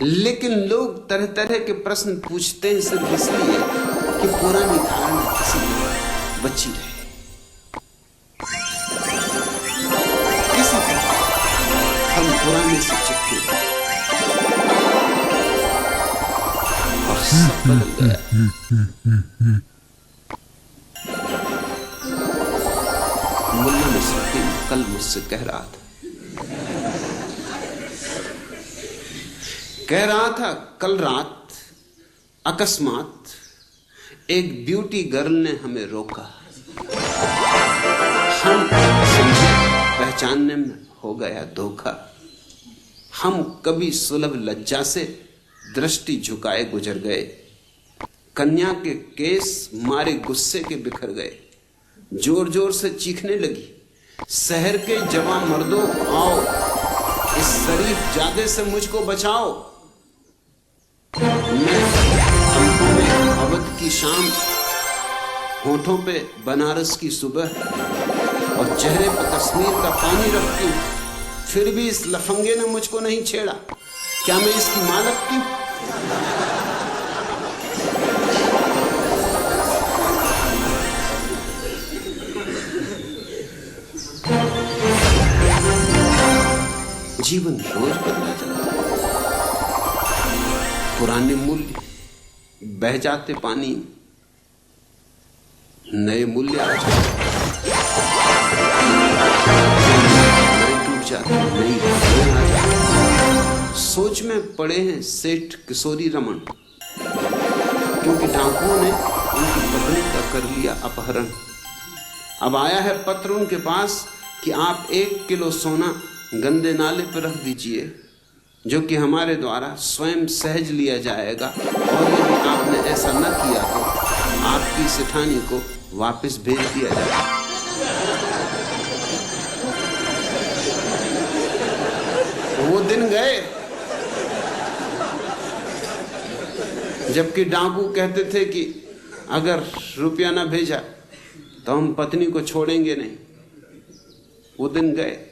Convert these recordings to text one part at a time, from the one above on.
लेकिन लोग तरह तरह के प्रश्न पूछते हैं सिर्फ इसलिए कि पुरानी धारणा किसी तरह बची रहे, किसी तरह हम पुराने से चिपके रहे। और सब बदल गया। मुल्ला नसरुद्दीन कल मुझसे कह रहा था कल रात अकस्मात एक ब्यूटी गर्ल ने हमें रोका। हम समझे पहचानने में हो गया धोखा। हम कभी सुलभ लज्जा से दृष्टि झुकाए गुजर गए। कन्या के केस मारे गुस्से के बिखर गए। जोर जोर से चीखने लगी, शहर के जवां मर्दों आओ, इस शरीफ जादे से मुझको बचाओ। मैं आंखों में अवध की शाम, होठों पे बनारस की सुबह और चेहरे पर कश्मीर का पानी रखती हूं, फिर भी इस लफंगे ने मुझको नहीं छेड़ा। क्या मैं इसकी मां लगती हूं? जीवन रोज बदला जाता है। पुराने मूल्य बह जाते पानी में, नए मूल्य आ जाते, नए टूट जाते, नई भावनाएं आ जाती। सोच में पड़े हैं सेठ किशोरी रमन, क्योंकि डाकुओं ने उनकी पत्नी का कर लिया अपहरण। अब आया है पत्र उनके पास कि आप 1 किलो सोना गंदे नाले पर रख दीजिए, जो कि हमारे द्वारा स्वयं सहज लिया जाएगा, और यदि आपने ऐसा न किया तो आपकी सेठानी को वापस भेज दिया जाएगा। वो दिन गए जबकि डाकू कहते थे कि अगर रुपया ना भेजा तो हम पत्नी को छोड़ेंगे नहीं। वो दिन गए।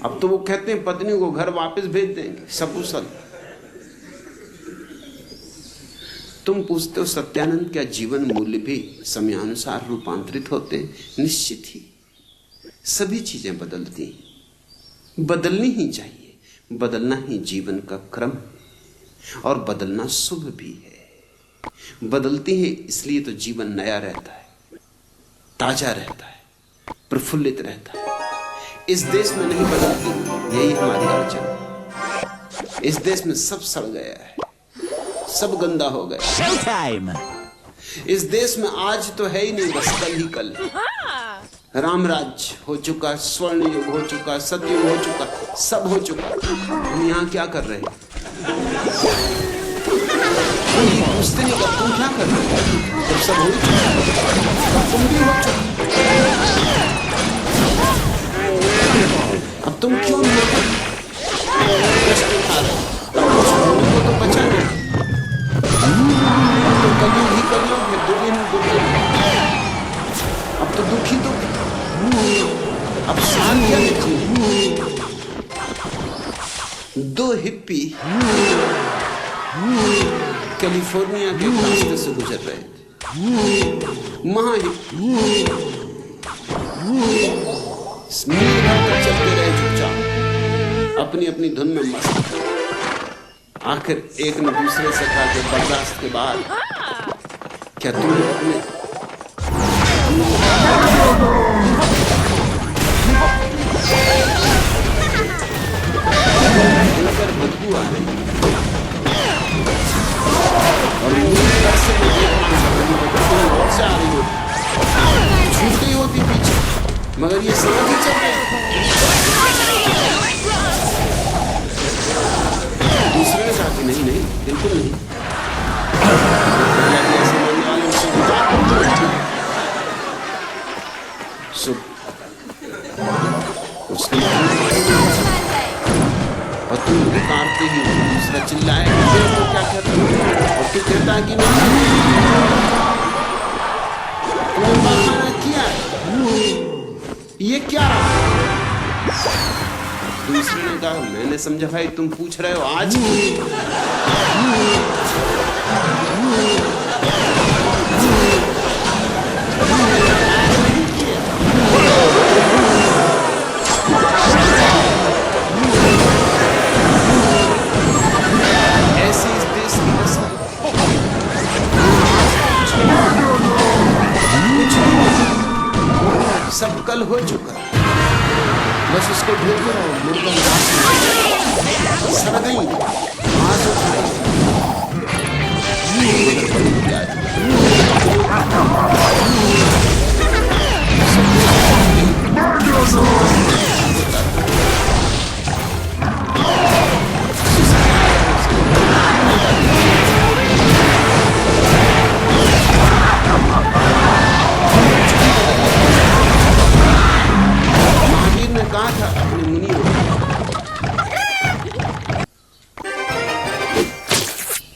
अब तो वो कहते हैं पत्नी को घर वापस भेज देंगे सकुशल। तुम पूछते हो सत्यानंद, क्या जीवन मूल्य भी समयानुसार रूपांतरित होते हैं? निश्चित ही सभी चीजें बदलती हैं, बदलनी ही चाहिए। बदलना ही जीवन का क्रम है और बदलना शुभ भी है। बदलती है इसलिए तो जीवन नया रहता है, ताजा रहता है, प्रफुल्लित रहता है। इस देश में नहीं बदलती, यही हमारी अड़चन। इस देश में सब सड़ गया है, सब गंदा हो गया। इस देश में आज तो है ही नहीं, बस कल ही कल। रामराज्य हो चुका, स्वर्ण युग हो चुका, सतयुग हो चुका, सब हो चुका। हम यहाँ क्या कर रहे हैं? पूछते नहीं कर तुम क्या कर रहे हो? जब सब हो चुका, तुम भी हो चुका। अब तुम क्यों कष्ट उठा रहे हो? को तो बचा नहीं। अब तो कलयुग ही कलयुग है, दुर्दिन दुर्दिन। अब तो दुखी दुख। अब शान क्या लिखी? 2 हिप्पी कैलिफोर्निया के रास्ते से गुजर रहे थे। चलते रहे चुपचाप, अपनी अपनी धुन में मस्त। आखिर एक ने दूसरे से कहा कि बर्दाश्त के बाद क्या तुमने अपने बदबू आ रही और से आ रही होती, छूट गई होती पीछे, मगर ये समझ ही चल रहे। दूसरे ने कहा कि नहीं नहीं बिल्कुल नहीं। और तुम उतारते ही दूसरा चिल्लाए तो क्या कहते हो? और तू कहता है कि नहीं तुमने बहाना किया, ये क्या? दूसरे ने कहा, मैंने समझा भाई तुम पूछ रहे हो आज ऐसी इस देश की नस्ल सब कल हो चुका, बस उसको ढूंढ रहा हूं। मुर्गा सड़ गई, आज महावीर ने कहा था अपने मुनियों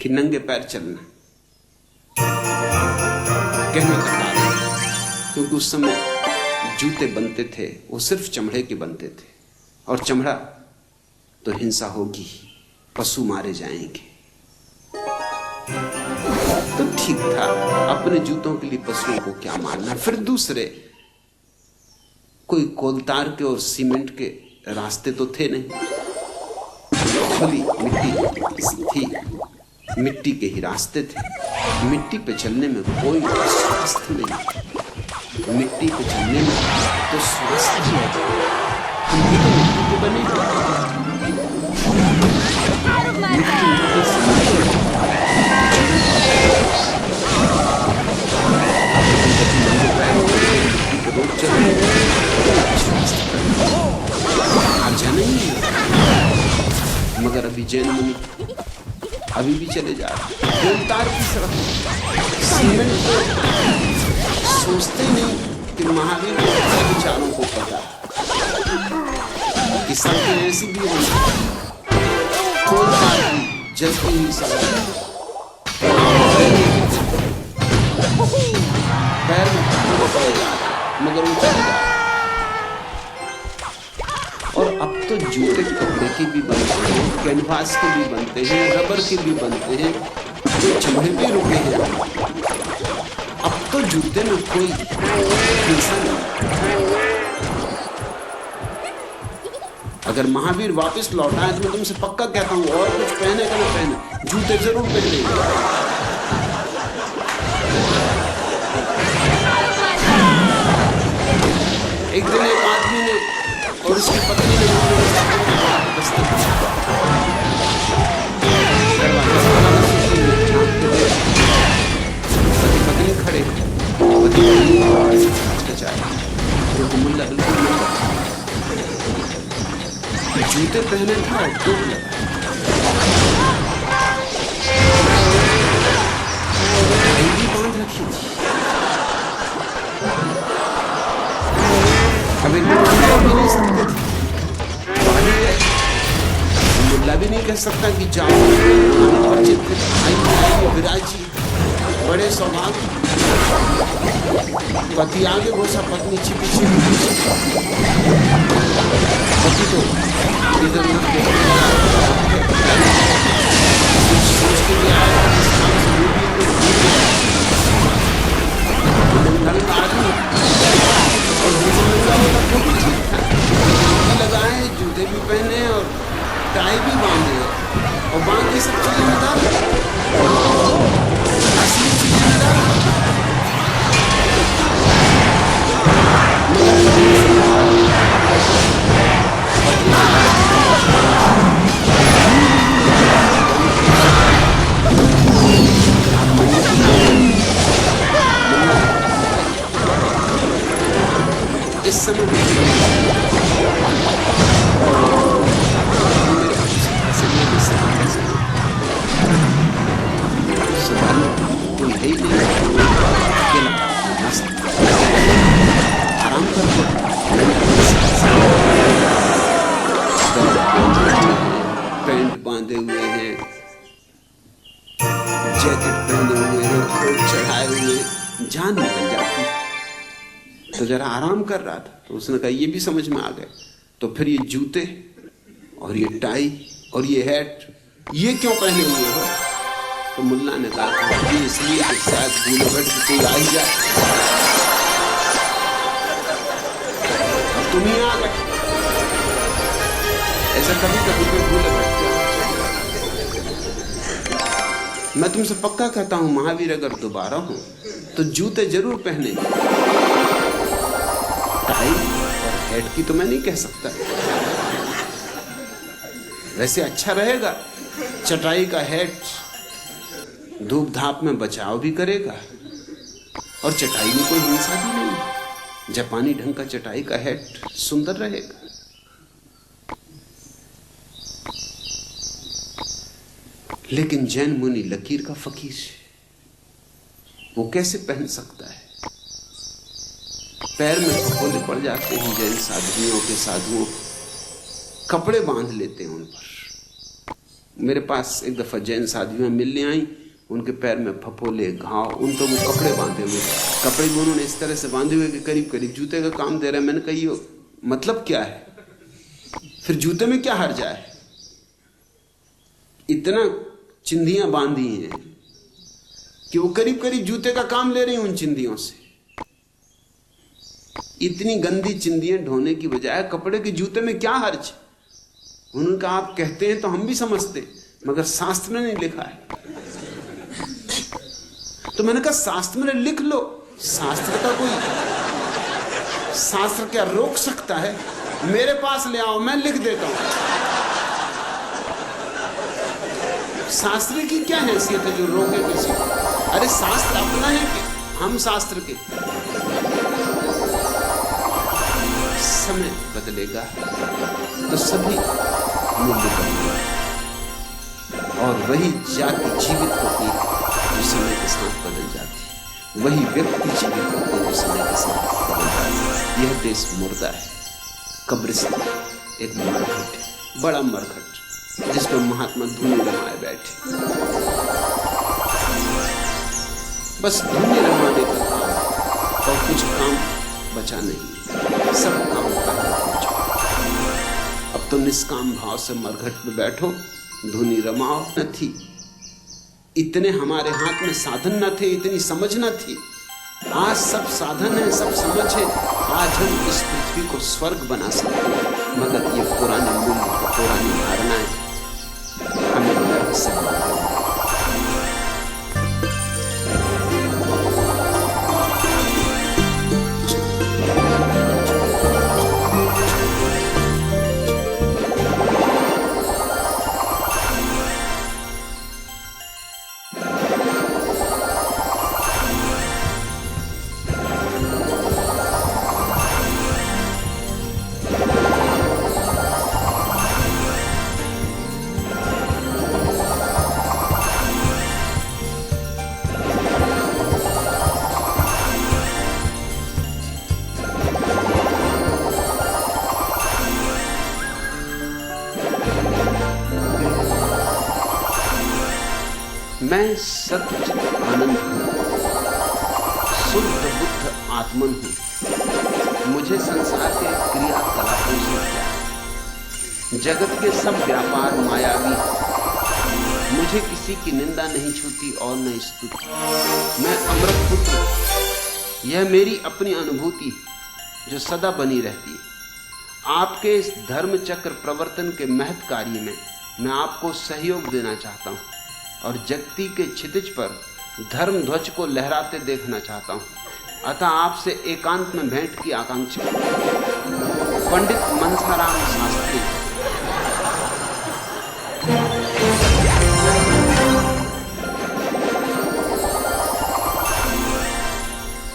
कि नंगे पैर चलना, कहने का कारण क्योंकि उस समय जूते बनते थे वो सिर्फ चमड़े के बनते थे, और चमड़ा तो हिंसा होगी, पशु मारे जाएंगे। तो ठीक था, अपने जूतों के लिए पशुओं को क्या मारना। फिर दूसरे कोई कोलतार के और सीमेंट के रास्ते तो थे नहीं, खुली मिट्टी थी, मिट्टी के ही रास्ते थे। मिट्टी पे चलने में कोई स्वास्थ्य नहीं, मिट्टी पे चलने में तो स्वास्थ्य है। हम भी तो मिट्टी के बने मिट्टी से नहीं है। मगर अभी जैन मुनि अभी भी चले जा रहे कोलतार की तरफ। सीमेंट सोचते नहीं कि महावीर के विचारों को पता कि सड़कें ऐसी भी होंगी, कोलतार की जलती हुई सड़क, पैर में पड़े जा रहे मगर वो चले जा रहे। और अब तो जूते कपड़े के भी बनते हैं, कैनवास के भी बनते हैं, रबर के भी बनते हैं, तो चमड़े भी रुके हैं। अब तो जूते में कोई हिंसा नहीं। अगर महावीर वापस लौटा है तो मैं तुमसे पक्का कहता हूं, और कुछ पहने का ना पहने, जूते जरूर पहने। एक दिन एक आदमी ने और उसकी पत्नी ने पत्नी खड़े मुल्ला जूते पहने था, दुख लगा। बांध रखी थी, कभी नहीं सकते थे, मुल्ला भी नहीं कह सकता कि जाओ विराजी। बड़े सौभाग्य, पति आगे घोषा, पत्नी छिपी छिपी, पति तो इधर सोच के लिए आया आदमी लगाए, जूते भी पहने और टाई भी बांधे और बाकी सब चीजें बता असली चीजें इस समय आराम कर पैंट बांधे हुए हैं, जैकेट पहने हुए हैं, कोट चढ़ाए हुए, जान निकल जाती। तो जरा आराम कर रहा था तो उसने कहा ये भी समझ में आ गए। तो फिर ये जूते और ये टाई और ये हैट ये क्यों पहने हुए हो? तो मुल्ला ने कहा कि इसलिए कि शायद भूल भट के कोई आ ही जाए और तुम ही आ गए। ऐसा कभी कभी कोई भूल भट के। मैं तुमसे पक्का कहता हूं महावीर अगर दोबारा हो तो जूते जरूर पहने। टाई और हैट की तो मैं नहीं कह सकता, वैसे अच्छा रहेगा। चटाई का हैट धूप धाप में बचाव भी करेगा और चटाई में कोई हिंसा भी नहीं। जापानी ढंग का चटाई का हैट सुंदर रहेगा। लेकिन जैन मुनि लकीर का फकीर है, वो कैसे पहन सकता है? पैर में फफोले पड़ जाते हैं जैन साधुओं के, साधुओं कपड़े बांध लेते हैं उन पर। मेरे पास एक दफा जैन साधुआं मिलने आई, उनके पैर में फफोले घाव, उन तो वो कपड़े बांधे हुए, कपड़े भी उन्होंने इस तरह से बांधे हुए कि करीब करीब जूते का काम दे रहे हैं। मैंने कहा ये मतलब क्या है? फिर जूते में क्या हर्जा है? इतना चिंधियां बांधी हैं कि वो करीब करीब जूते का काम ले रही हैं उन चिंधियों से। इतनी गंदी चिंधियां ढोने की बजाय कपड़े के जूते में क्या हर्ज? उन्होंने कहा आप कहते हैं तो हम भी समझते, मगर शास्त्र ने नहीं लिखा है। तो मैंने कहा शास्त्र में लिख लो, शास्त्र का कोई, शास्त्र क्या रोक सकता है? मेरे पास ले आओ, मैं लिख देता हूं। शास्त्र की क्या हैसियत है जो रोके किसी को? अरे शास्त्र अपना है कि हम शास्त्र के? समय बदलेगा तो सभी मूल्य बदलेंगे और वही जाति जीवित होती है जो समय के साथ बदल जाती है, वही व्यक्ति जीवित होते हैं जो समय के साथ बदल जाते हैं। यह देश मुर्दा है, कब्रिस्तान एक मरघट है, बड़ा मरघट जिसमें महात्मा धूनी रमाए बैठे, बस धूनी रमाने का काम और कुछ काम बचा नहीं है, सब काम पहले हो चुका। अब तो निष्काम भाव से मरघट में बैठो, धूनी रमाओ। न थी इतने हमारे हाथ में साधन, न थे इतनी समझ न थी। आज सब साधन है, सब समझ है। आज हम इस पृथ्वी को स्वर्ग बना सकते हैं, मगर ये पुराने मूल्य, पुरानी धारणाएं हमें नरक से बांधे हुए। मैं सत्य आनंद हूं, शुद्ध बुद्ध आत्मन हूं। मुझे संसार के क्रियाकलापों से क्या, जगत के सब व्यापार मायावी, मुझे किसी की निंदा नहीं छूती और न स्तुति। मैं अमृत पुत्र, यह मेरी अपनी अनुभूति जो सदा बनी रहती है। आपके इस धर्म चक्र प्रवर्तन के महत् कार्य में मैं आपको सहयोग देना चाहता हूं और जगती के क्षितिज पर धर्म ध्वज को लहराते देखना चाहता हूं। अतः आपसे एकांत में भेंट की आकांक्षा। पंडित मनसाराम शास्त्री।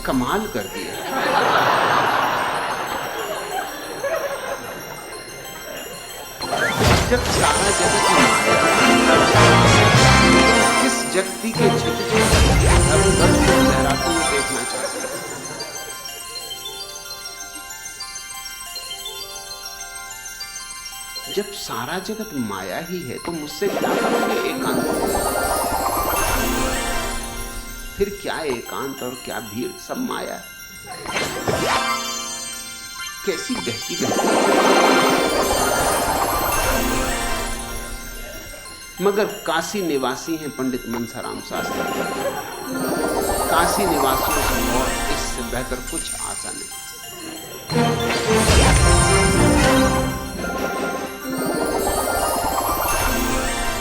कमाल कर दिया। जब सारा जगत किस जगती के क्षितिज धर्म ध्वज को लहराते हुए देखना चाहते हैं। जब सारा जगत माया ही है तो मुझसे क्या करोगे एकांत? फिर क्या एकांत और क्या भीड़, सब माया है। कैसी बहती बहती मगर काशी निवासी हैं पंडित मनसाराम शास्त्री। काशी निवासियों से और इससे बेहतर कुछ आशा नहीं।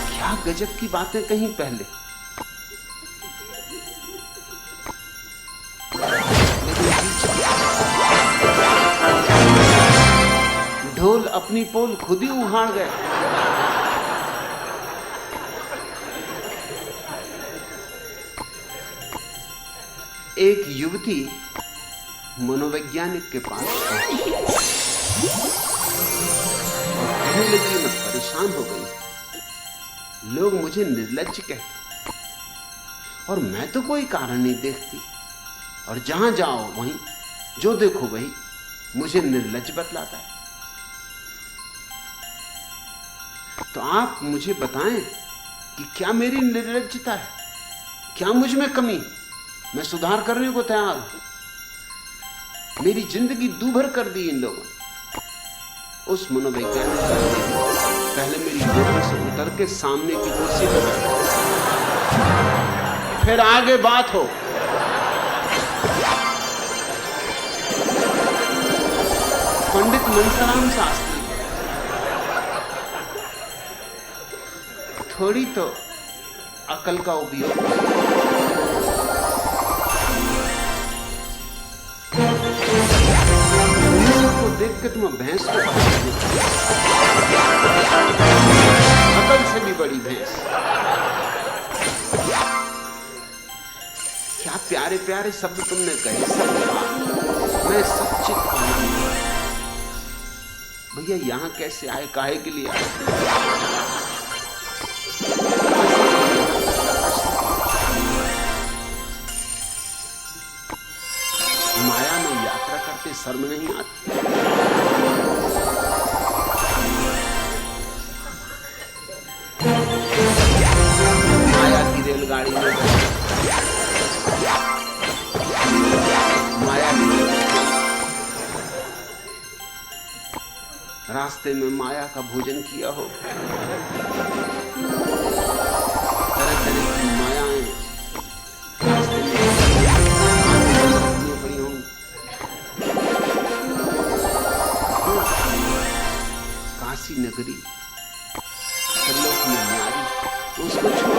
क्या गजब की बातें कहीं पहले, ढोल अपनी पोल खुद ही उहाड़ गए। एक युवती मनोवैज्ञानिक के पास कहने लगी, मैं परेशान हो गई, लोग मुझे निर्लज्ज कहते और मैं तो कोई कारण नहीं देखती, और जहां जाओ वहीं जो देखो वही मुझे निर्लज्ज बतलाता है। तो आप मुझे बताएं कि क्या मेरी निर्लज्जता है, क्या मुझ में कमी, मैं सुधार करने को तैयार हूं। मेरी जिंदगी दूभर कर दी इन लोगों ने। उस मनोवैज्ञानिक पहले मेरी गोदी से उतर के सामने की कुर्सी पर बैठा, फिर आगे बात हो। पंडित मनसाराम शास्त्री, थोड़ी तो अकल का उपयोग। को देख के तुम भैंस को अकल से भी बड़ी भैंस। क्या प्यारे प्यारे शब्द तुमने कहे, सब मैं सच्चित आनंद। भैया यहां कैसे आए, काहे के लिए आए? माया में यात्रा करते शर्म नहीं आती? माया की रेलगाड़ी में माया की रास्ते में माया का भोजन किया हो, तरह तरह की मायाएं रास्ते में पड़ी होंगी। काशी नगरी लोक में न्यारी, उसको छोड़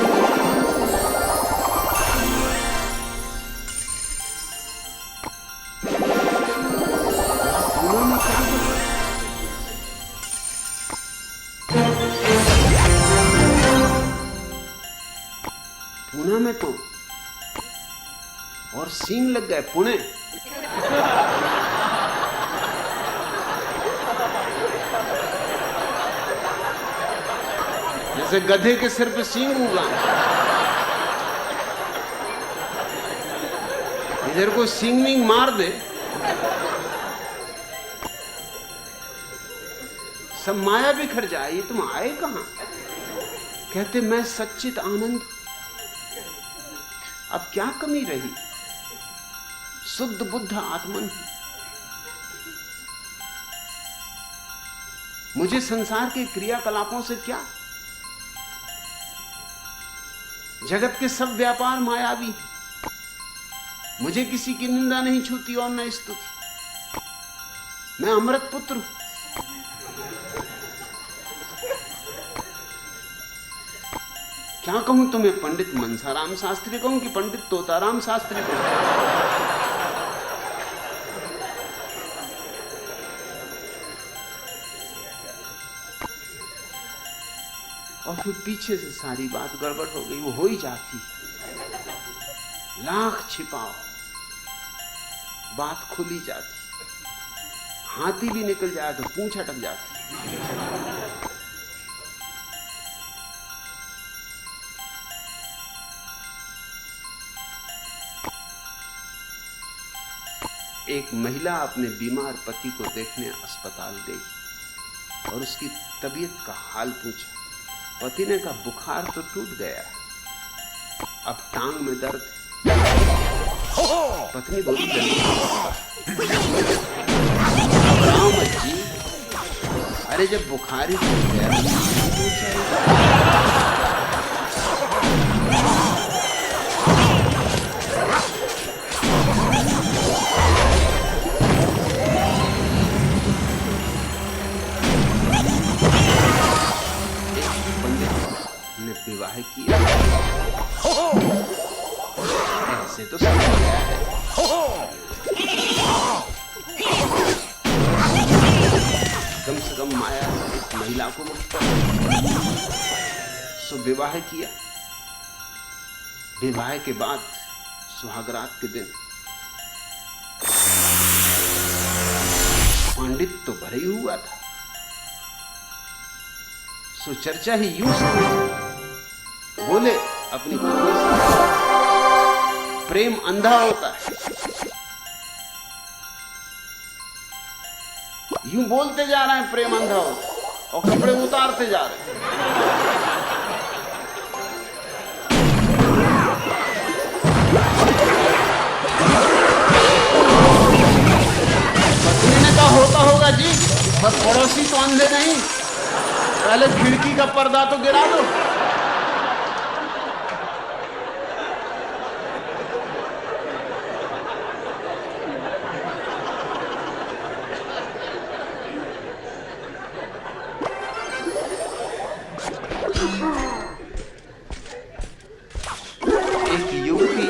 पुणे में तो और सींग लग गए। पुणे जैसे गधे के सिर पे सींग उगा, इधर को सींग वींग मार दे, सब माया बिखर जाए। ये तुम आए कहां? कहते मैं सच्चित आनंद। अब क्या कमी रही? शुद्ध बुद्ध आत्मन। मुझे संसार के क्रियाकलापों से क्या? जगत के सब व्यापार मायावी। मुझे किसी की निंदा नहीं छूती और न स्तुति। मैं अमृत पुत्र हूं। क्या कहूं तुम्हें? पंडित मनसाराम शास्त्री कहूं कि पंडित तोताराम शास्त्री कहूं? और फिर पीछे से सारी बात गड़बड़ हो गई। वो हो ही जाती, लाख छिपाओ बात खुली जाती। हाथी भी निकल जाए तो पूंछ अटक जाती। एक महिला अपने बीमार पति को देखने अस्पताल गई और उसकी तबीयत का हाल पूछा। पति ने कहा बुखार तो टूट गया, अब टांग में दर्द है। पत्नी बोली घबराओ मत जी, अरे जब बुखार ही टूट गया विवाह किया ऐसे तो समझ गया है। कम से कम माया इस महिला को मुक्त कर, सो विवाह किया। विवाह के बाद सुहागरात के दिन पंडित तो भरे ही हुआ था, सो चर्चा ही यूं से बोले अपनी पत्नी से, प्रेम अंधा होता है। यूं बोलते जा रहे हैं प्रेम अंधा होता है और कपड़े उतारते जा रहे हैं। पत्नी ने कहा होता होगा जी, बस पड़ोसी तो अंधे नहीं, पहले खिड़की का पर्दा तो गिरा दो। एक युवती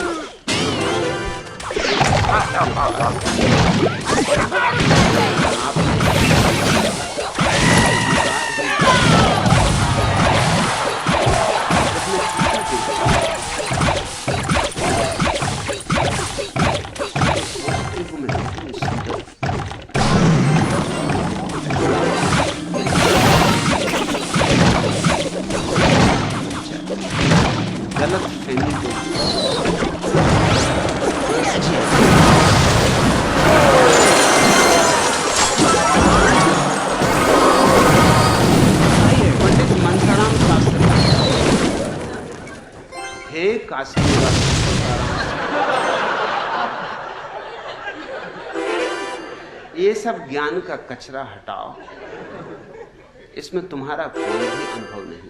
गलत फहमी को पंडित मंथराम शास्त्री, हे काशी ये सब ज्ञान का कचरा हटाओ, इसमें तुम्हारा कोई भी अनुभव नहीं।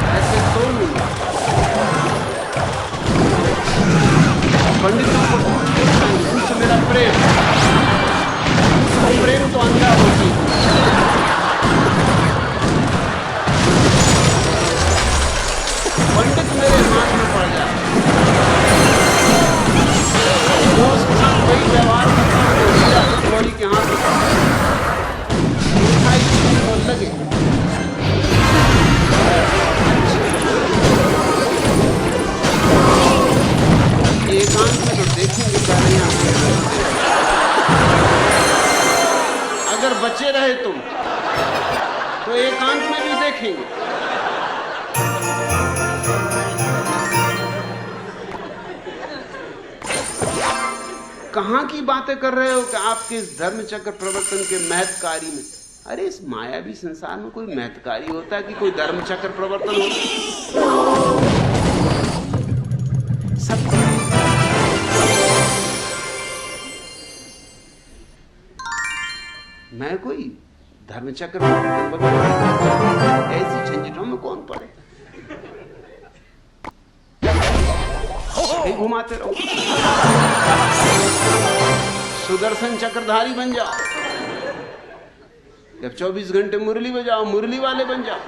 ऐसे तो पंडितों को पूछ मेरा प्रेम, प्रेम तो अंधा होती। पंडित मेरे हाथ में पड़ जाए, दोस्त के साथ कोई व्यवहार थोड़ी के हाथ में लगे। एकांत में तो देखेंगे पहले, अगर बचे रहे तुम तो एकांत में भी देखेंगे। कहां की बातें कर रहे हो कि आपके इस धर्म चक्र प्रवर्तन के महत्कारी में? अरे इस मायावी संसार में कोई महत्कारी होता है कि कोई धर्म चक्र प्रवर्तन होता? सब मैं कोई धर्म चक्र ऐसी झंझटों में कौन पड़े? घुमाते रहो, सुदर्शन चक्रधारी बन जाओ, जब 24 घंटे मुरली बजाओ, मुरली वाले बन जाओ।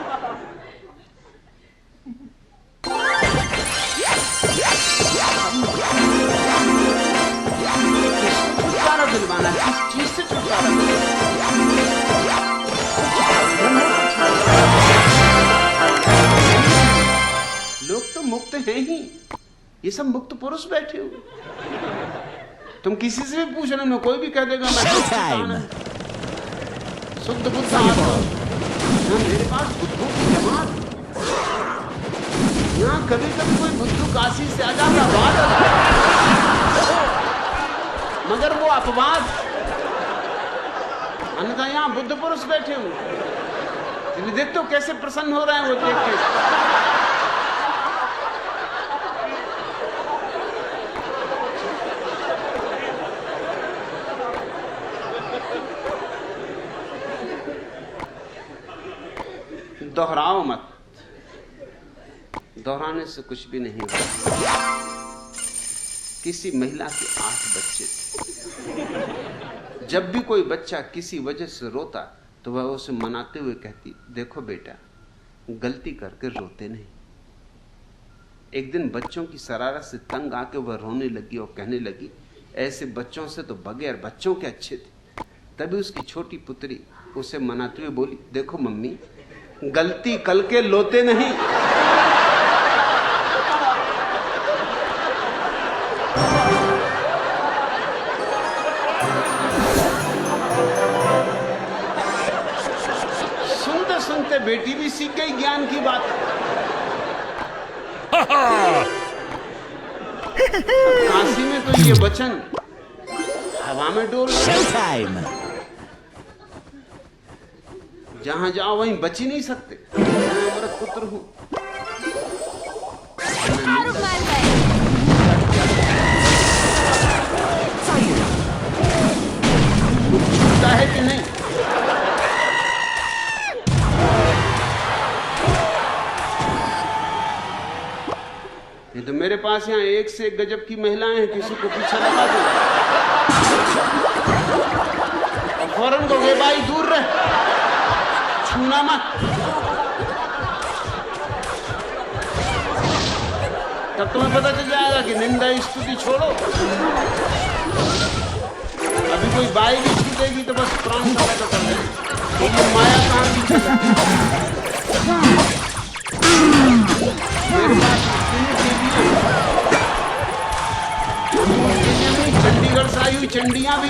छुटकारा दिलवाना, किस चीज से छुटकारा दिलवाना? लोग तो मुक्त हैं ही, ये सब मुक्त पुरुष बैठे हुए। तुम किसी से भी पूछ रहे हो, कोई भी कह देगा मैं शुद्ध बुद्ध आत्मा। मेरे पास बुद्धों की जमात, यहाँ कभी कभी कोई बुद्धू काशी से आ जाता बात, मगर वो अपवाद। अन्यथा यहां बुद्ध पुरुष बैठे हुए, देखते हो कैसे प्रसन्न हो रहे हैं वो देख के। दोहराओ मत, दोहराने से कुछ भी नहीं होगा। किसी महिला के 8 बच्चे थे। जब भी कोई बच्चा किसी वजह से रोता तो वह उसे मनाते हुए कहती, देखो बेटा, गलती करके रोते नहीं। एक दिन बच्चों की शरारत से तंग आके वह रोने लगी और कहने लगी, ऐसे बच्चों से तो बगैर बच्चों के अच्छे थे। तभी उसकी छोटी पुत्री उसे मनाते हुए बोली, देखो मम्मी, गलती कल के लोते नहीं। सुनते सुनते बेटी भी सीख गई ज्ञान की बात। काशी में तो ये वचन हवा में डोल रहे, जहां जाओ वहीं बच ही नहीं सकते। मैं अमृत पुत्र हूं। छूटा है कि नहीं? ये तो मेरे पास यहाँ एक से एक गजब की महिलाएं हैं, किसी को पीछे लगा दो और फौरन को वे भाई दूर रहे, छूना मत। तब तुम्हें पता चल जाएगा कि निंदा स्तुति छोड़ो। अभी कोई बाई भी छूटेगी तो बस प्राण का तो कर दे। तो माया कहां पीछे चंडीगढ़ से आई हुई चंडियां भी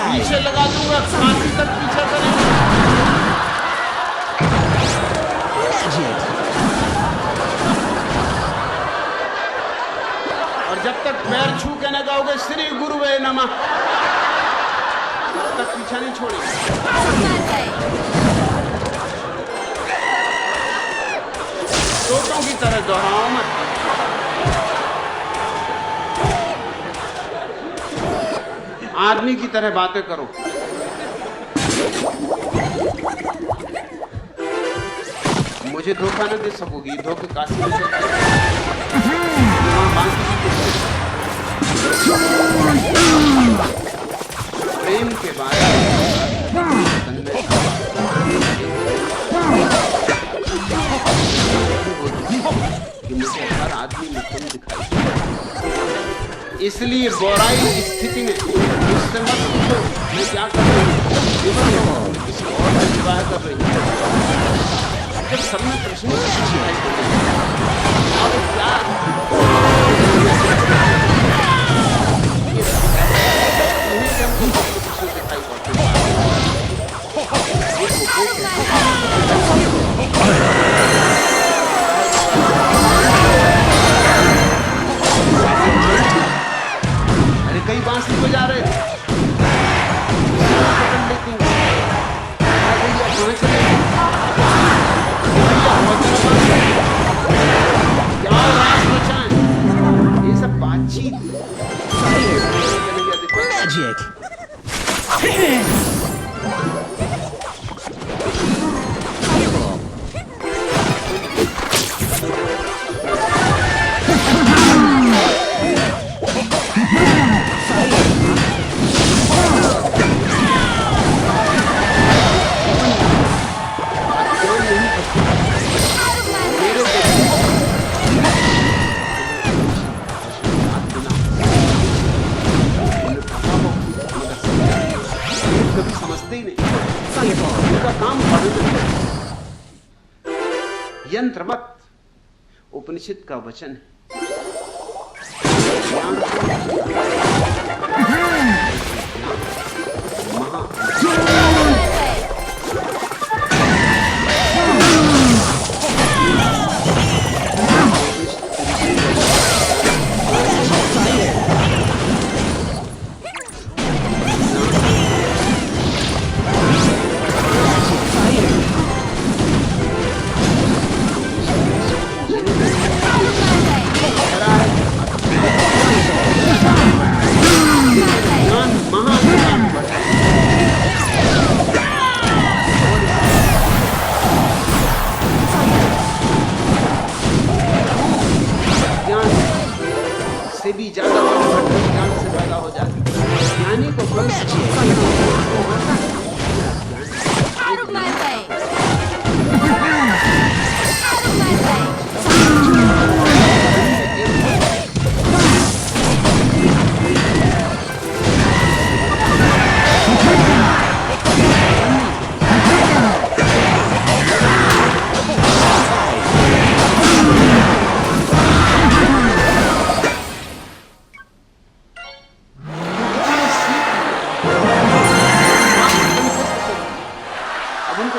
पीछे लगा दूंगा, फांसी तक पीछे करेंगे। और जब तक पैर छू के न गाओगे श्री गुरुवे नमः, तब तक पीछा नहीं छोड़ेंगे। तोतों की तरह दोहराओ मत। आदमी की तरह बातें करो। मुझे धोखा न दे सकोगी, धोखे काशी में प्रेम के बारे कि मुझे हर आदमी में तुम दिखाई। इसलिए गौराई स्थिति में मुझसे मत पूछो मैं क्या कर रही हूँ, किसी और से विवाह कर रही हूँ। जब सब में प्रश्न दिखाई पड़ते और क्या दिखाई अरे कई बांसुरी बजा रहे ये सब बातचीत मैजिक। यंत्रवत उपनिषद का वचन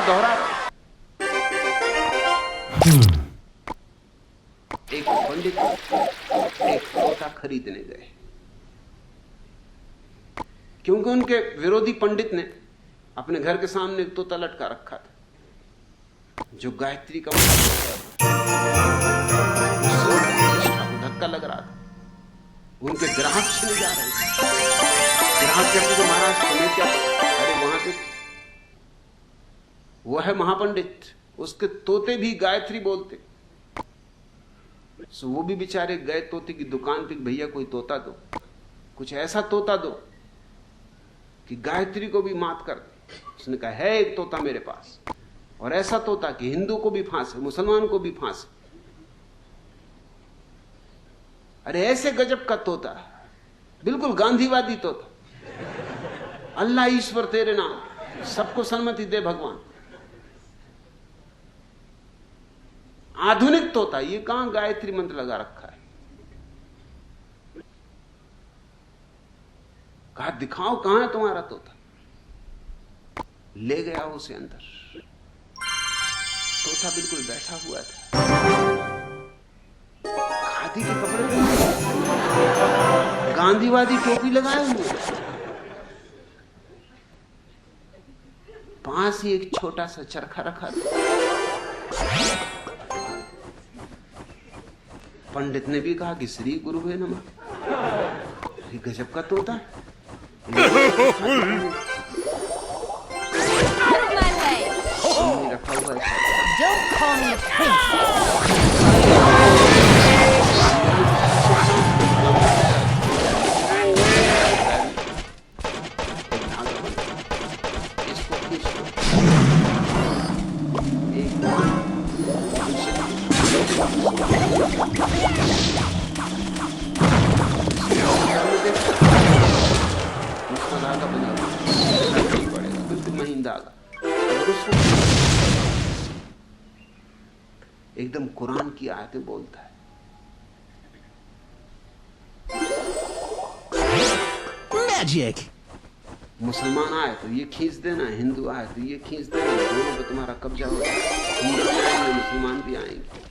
दोहरा रहे। एक पंडित एक तोता खरीदने गए, क्योंकि उनके विरोधी पंडित ने अपने घर के सामने एक तोता लटका रखा था जो गायत्री का धक्का लग रहा था। उनके ग्राहक छिने जा रहे थे। ग्राहक कहते थे, महाराज तुम्हें क्या पता? अरे वहां तो वो है महापंडित, उसके तोते भी गायत्री बोलते। सो वो भी बेचारे गए तोते की दुकान पे, भैया कोई तोता दो, कुछ ऐसा तोता दो कि गायत्री को भी मात कर दे। उसने कहा है एक तोता मेरे पास, और ऐसा तोता कि हिंदू को भी फांसे, मुसलमान को भी फांसे। अरे ऐसे गजब का तोता, बिल्कुल गांधीवादी तोता। अल्लाह ईश्वर तेरे नाम, सबको सन्मति दे भगवान। आधुनिक तोता, ये कहां गायत्री मंत्र लगा रखा है? कहा दिखाओ कहां है तुम्हारा तोता। ले गया उसे अंदर। तोता बिल्कुल बैठा हुआ था, खादी के कपड़े में, गांधीवादी टोपी लगाए हुए, पास ही एक छोटा सा चरखा रखा था। पंडित ने भी कहा कि श्री गुरु है नमः। गजब का तोता। रखा हुआ है। Don't call me a princess. एकदम कुरान की आयतें बोलता है। Magic. मुसलमान आए तो ये खींच देना, हिंदू आए तो ये खींच देना, दोनों पे तुम्हारा कब्जा होगा। मुसलमान भी आएंगे।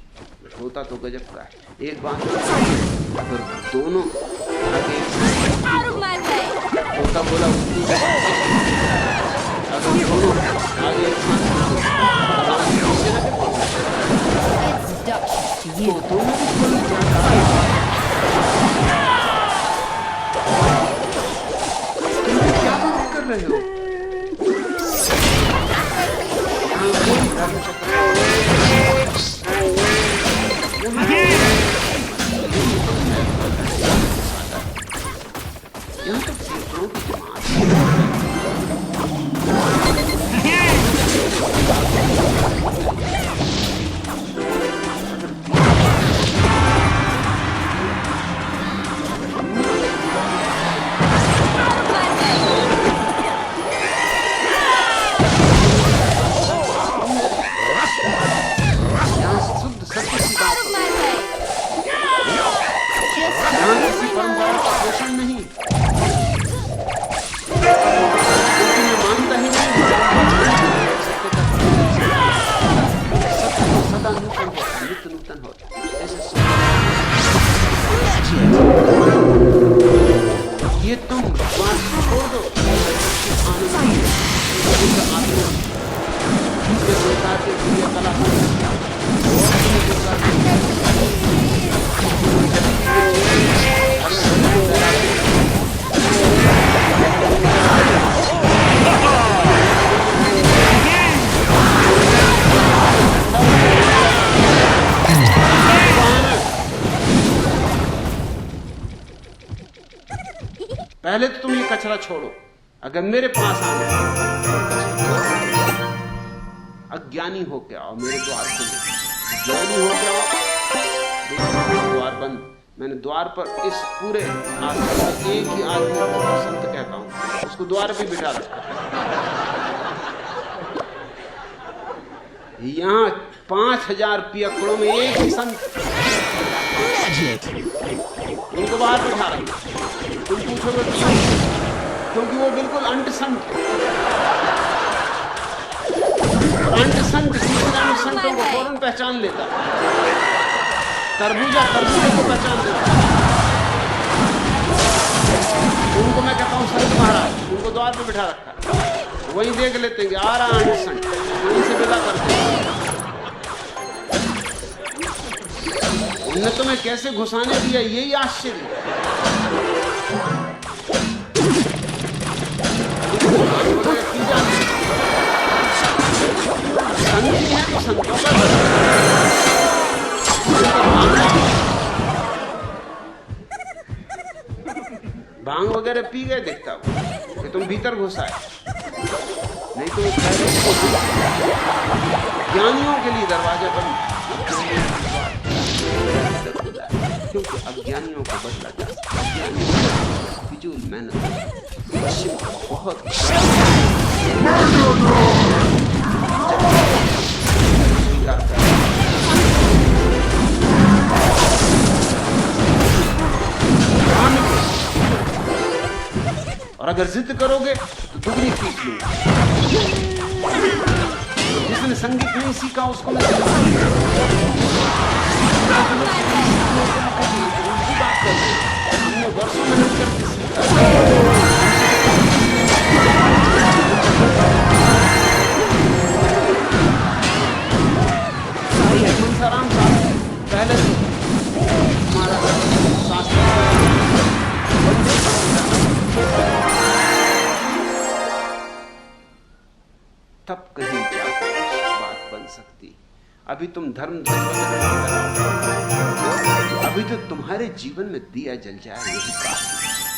होता तो गजब का है। एक बात अगर दोनों आगे होता बोला, अगर दोनों आगे तो दोनों भी थोड़ी ज्यादा क्या बात कर रहे हो? यहाँ तो फिक्रों की जमात ये तुम बात छोड़ दो। पहले तो तुम ये कचरा छोड़ो। अगर मेरे पास आना अज्ञानी हो के आओ, मेरे द्वार खोलो। ज्ञानी हो के आओ, द्वार बंद। मैंने द्वार पर इस पूरे आश्रम में एक ही आदमी को संत कहता हूं, उसको द्वार पे बिठा रखा। यहाँ 5000 पियकड़ों में एक ही संत, उनको बाहर बिठा रखा। तुम पूछोगे क्यों? क्योंकि वो बिल्कुल अंट संत। को फौरन पहचान लेता, तरबूजा तरबूजे को पहचान लेता। उनको मैं कहता हूँ संत महाराज, उनको द्वार पे बिठा रखा, वहीं देख लेते हैं कि आ रहा है संत, वहीं से विदा करते हैं। उन्हें तुम्हें कैसे घुसाने दिया, यही आश्चर्य। संत है तो संतों का भांग वगैरह पी गए दिखता हो कि तुम भीतर घुसा है, नहीं तो ज्ञानियों के लिए दरवाजा बंद, क्योंकि अज्ञानियों को बदला जा सकता है। फिजूल मेहनत बहुत और अगर जिद करोगे तो दुगनी फीस लूंगा। जिसने संगीत नहीं सीखा उसको मैं हमने वर्षों मेहनत करके सीखा। मनसाराम साहब पहले से हमारा शास्त्र तब कहीं जाकर बात बन सकती। अभी तुम धर्म अभी तो तुम्हारे जीवन में दिया जल जाए, यही काफी।